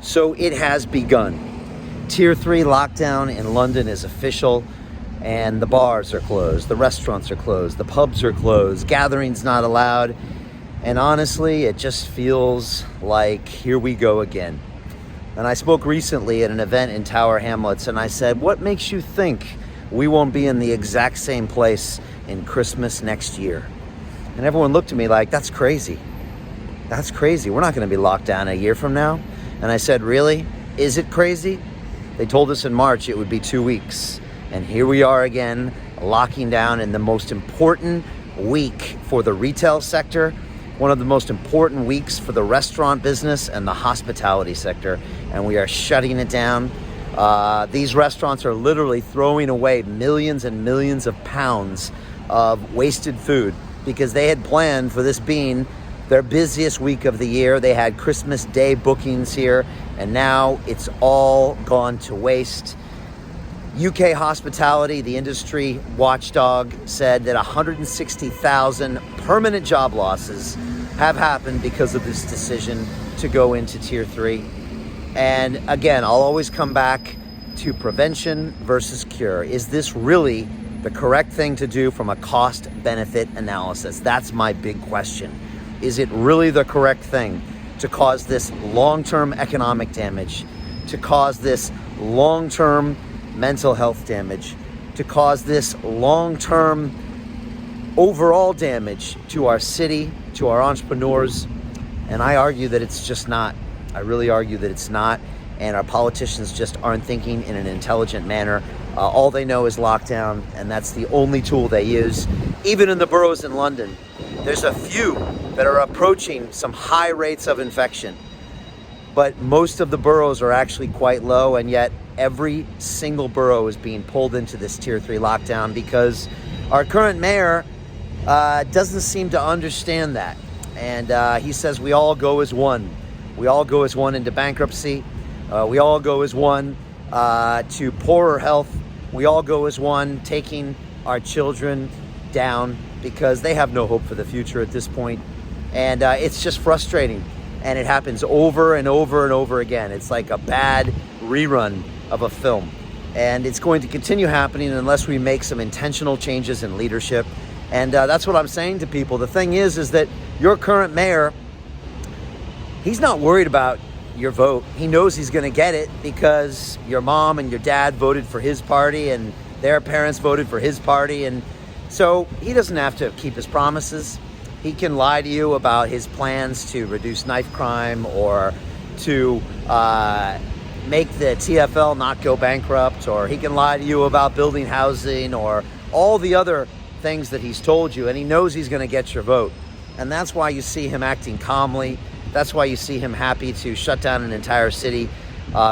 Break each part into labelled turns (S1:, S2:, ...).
S1: So it has begun. Tier 3 lockdown in London is official, and the bars are closed, the restaurants are closed, the pubs are closed, gatherings not allowed. And honestly, it just feels like here we go again. And I spoke recently at an event in Tower Hamlets, and I said, what makes you think we won't be in the exact same place in Christmas next year? And everyone looked at me like, that's crazy. That's crazy. We're not going to be locked down a year from now. And I said, really? Is it crazy? They told us in March it would be 2 weeks. And here we are again, locking down in the most important week for the retail sector, one of the most important weeks for the restaurant business and the hospitality sector. And we are shutting it down. These restaurants are literally throwing away millions and millions of pounds of wasted food because they had planned for this being their busiest week of the year. They had Christmas Day bookings here, and now it's all gone to waste. UK Hospitality, the industry watchdog, said that 160,000 permanent job losses have happened because of this decision to go into Tier 3. And again, I'll always come back to prevention versus cure. Is this really the correct thing to do from a cost-benefit analysis? That's my big question. Is it really the correct thing to cause this long-term economic damage, to cause this long-term mental health damage, to cause this long-term overall damage to our city, to our entrepreneurs? And I argue that it's just not. I really argue that it's not, and our politicians just aren't thinking in an intelligent manner. All they know is lockdown, and that's the only tool they use. Even in the boroughs in London, there's a few that are approaching some high rates of infection, but most of the boroughs are actually quite low, and yet every single borough is being pulled into this Tier 3 lockdown because our current mayor doesn't seem to understand that. And he says we all go as one. We all go as one into bankruptcy. We all go as one to poorer health. We all go as one taking our children down because they have no hope for the future at this point. And it's just frustrating. And it happens over and over and over again. It's like a bad rerun of a film. And it's going to continue happening unless we make some intentional changes in leadership. And that's what I'm saying to people. The thing is that your current mayor, he's not worried about your vote. He knows he's going to get it because your mom and your dad voted for his party and their parents voted for his party. And so he doesn't have to keep his promises. He can lie to you about his plans to reduce knife crime or to make the TfL not go bankrupt, or he can lie to you about building housing or all the other things that he's told you, and he knows he's going to get your vote. And that's why you see him acting calmly. That's why you see him happy to shut down an entire city,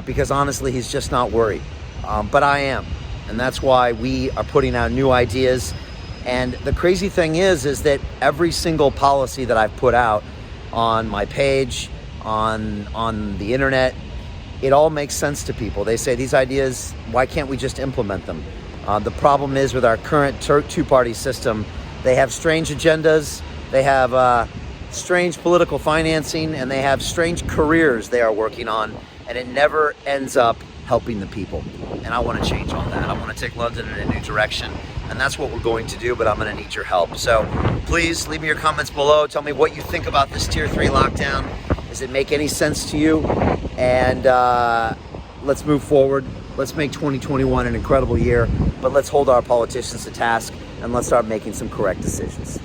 S1: because honestly, he's just not worried. But I am. And that's why we are putting out new ideas. And the crazy thing is that every single policy that I've put out on my page, on the internet, it all makes sense to people. They say, these ideas, why can't we just implement them? The problem is with our current two-party system, they have strange agendas, they have strange political financing, and they have strange careers they are working on, and it never ends up helping the people. And I want to change all that. I want to take London in a new direction, and that's what we're going to do, but I'm going to need your help. So please leave me your comments below. Tell me what you think about this Tier 3 lockdown. Does it make any sense to you? And let's move forward. Let's make 2021 an incredible year, but let's hold our politicians to task, and let's start making some correct decisions.